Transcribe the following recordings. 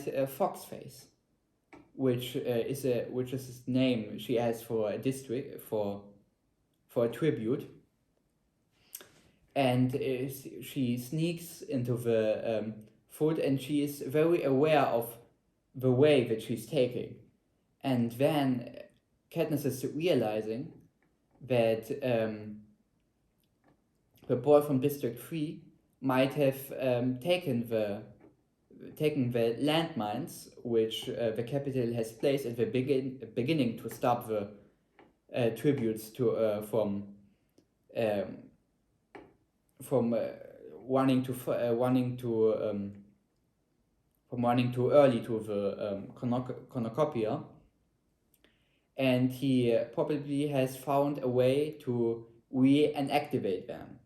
Foxface, which is his name she has for a district for a tribute, and she sneaks into the food, and she is very aware of the way that she's taking, and then Katniss is realizing that the boy from District 3 might have taken the landmines which the capital has placed at the beginning to stop the tributes to from running too early to the cornucopia, and he probably has found a way to reactivate them.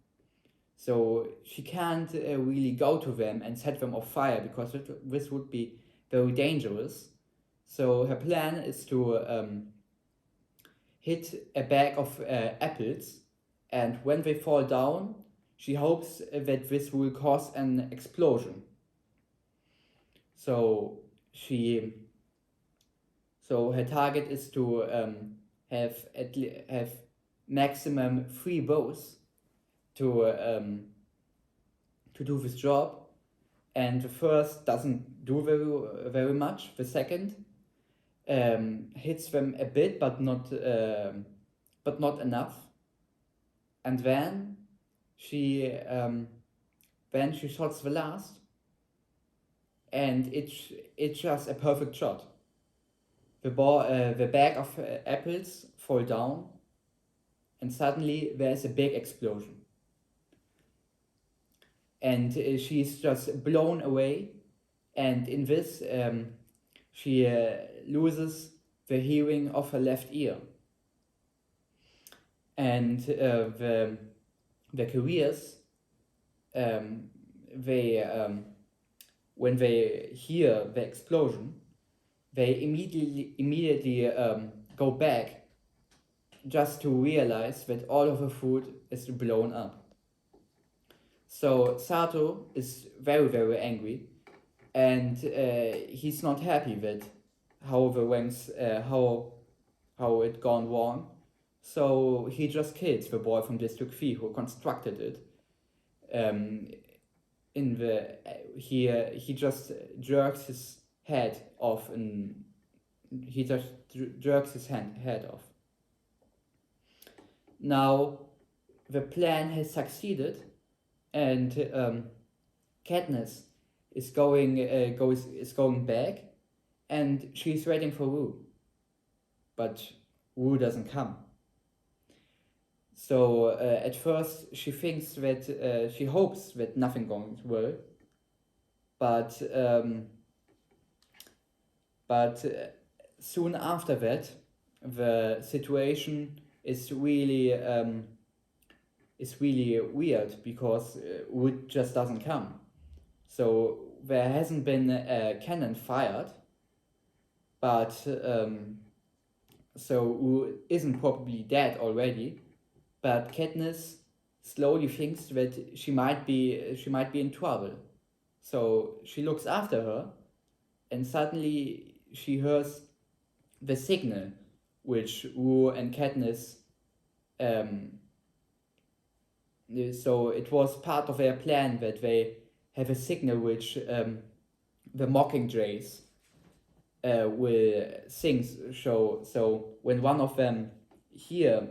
So she can't really go to them and set them on fire because this would be very dangerous. So her plan is to hit a bag of apples, and when they fall down, she hopes that this will cause an explosion. So her target is to have maximum 3 bows to do this job, and the first doesn't do very much. The second hits them a bit, but not enough. And then she shots the last, and it's just a perfect shot. The bag of apples fall down, and suddenly there's a big explosion. And she's just blown away, and in this she loses the hearing of her left ear. And the careers, when they hear the explosion, they immediately go back just to realize that all of the food is blown up. So Sato is very, very angry, and he's not happy with how the ranks, how it gone wrong. So he just kills the boy from District 3 who constructed it. He just jerks his head off, and he just jerks his head off. Now the plan has succeeded, and Katniss is going back, and she's waiting for Rue, but Rue doesn't come. So at first she thinks that she hopes that nothing goes well, but soon after that the situation is really weird because Wood just doesn't come. So there hasn't been a cannon fired, but so Wood isn't probably dead already. But Katniss slowly thinks that she might be in trouble. So she looks after her, and suddenly she hears the signal which Rue and Katniss so it was part of their plan that they have a signal which the Mockingjays will sing. So when one of them hear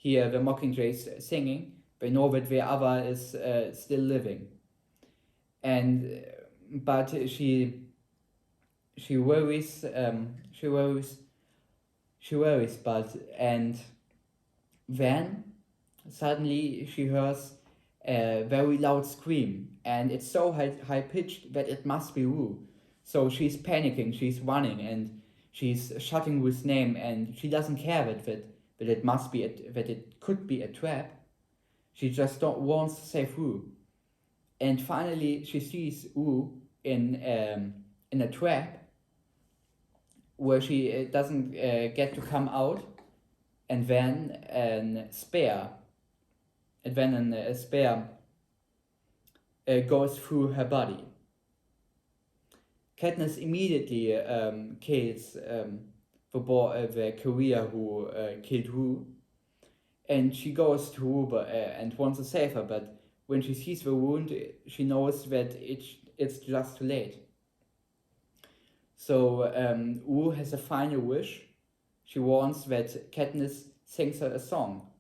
the Mockingjays singing, they know that the other is still living. And but she worries, but and then suddenly she hears a very loud scream, and it's so high pitched that it must be Rue. So she's panicking, she's running, and she's shouting Rue's name, and she doesn't care that it must be that it could be a trap. She just wants to save Rue. And finally she sees Rue in a trap where she doesn't get to come out, and then a spear goes through her body. Katniss immediately kills the career who killed Rue, and she goes to Rue and wants to save her, but when she sees the wound, she knows that it's just too late. So Rue has a final wish. She wants that Katniss sings her a song.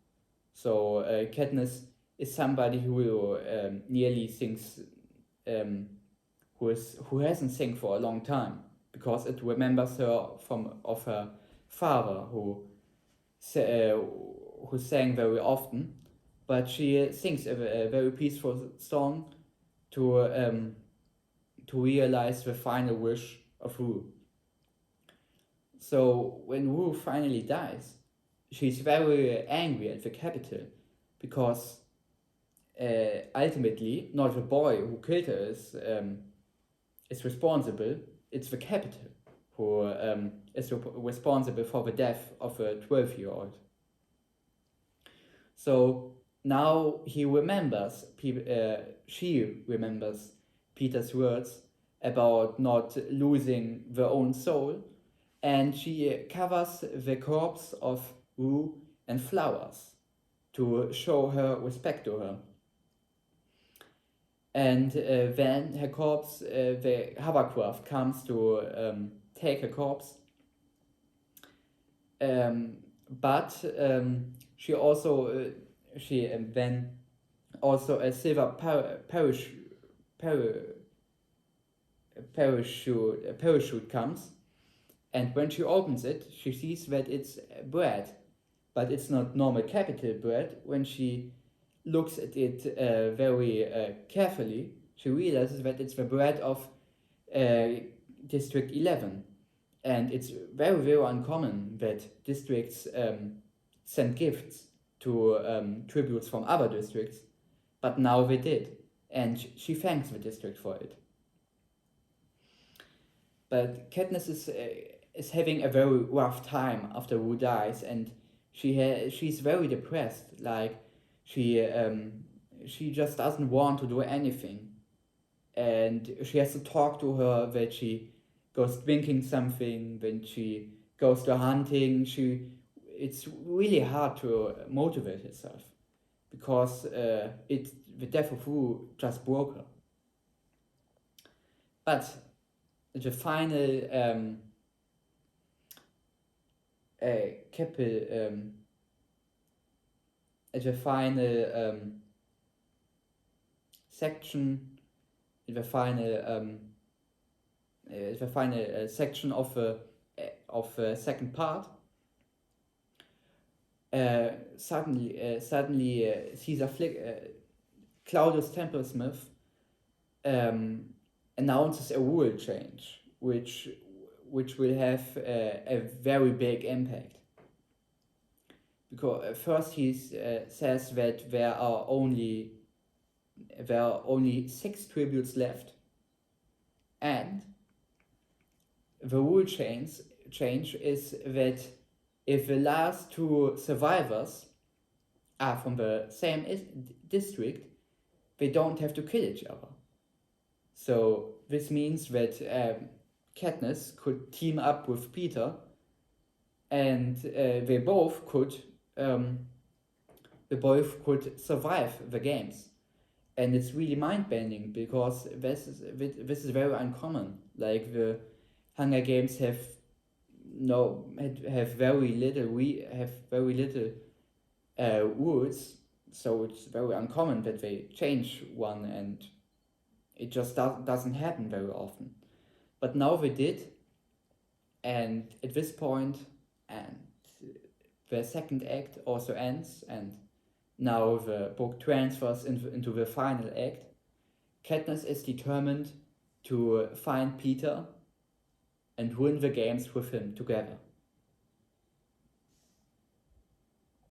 So Katniss is somebody who nearly sings, who hasn't sung for a long time, because it remembers her of her father who sang very often, but she sings a very peaceful song to realize the final wish of Rue. So when Rue finally dies, she's very angry at the Capitol, because ultimately not the boy who killed her is responsible. It's the Capitol who is responsible for the death of a 12-year-old. So now she remembers Peter's words about not losing their own soul, and she covers the corpse of Rue in flowers to show her respect to her. And then her corpse, the hovercraft comes to take her corpse, but she also then also a silver parachute comes, and when she opens it, she sees that it's bread, but it's not normal Capitol bread. When she looks at it very carefully, she realizes that it's the bread of District 11, and it's very, very uncommon that districts send gifts to tributes from other districts, but now they did, and she thanks the district for it. But Katniss is having a very rough time after Rue dies, and she's very depressed. Like she just doesn't want to do anything, and she has to talk to her that she goes drinking something, when she goes to hunting. It's really hard to motivate herself, because the death of Rue just broke her. But the final section, the final section of the second part, suddenly Caesar Claudius Templesmith announces a rule change, which will have a very big impact. Because first he says that there are only 6 tributes left, and the rule change is that if the last 2 survivors are from the same district, they don't have to kill each other. So this means that Katniss could team up with Peter, and they both could survive the games. And it's really mind-bending, because this is very uncommon. Like the Hunger Games have very little rules, so it's very uncommon that they change one, and it just doesn't happen very often. But now they did, and at this point, and the second act also ends, and now the book transfers into the final act. Katniss is determined to find Peter and win the games with him together.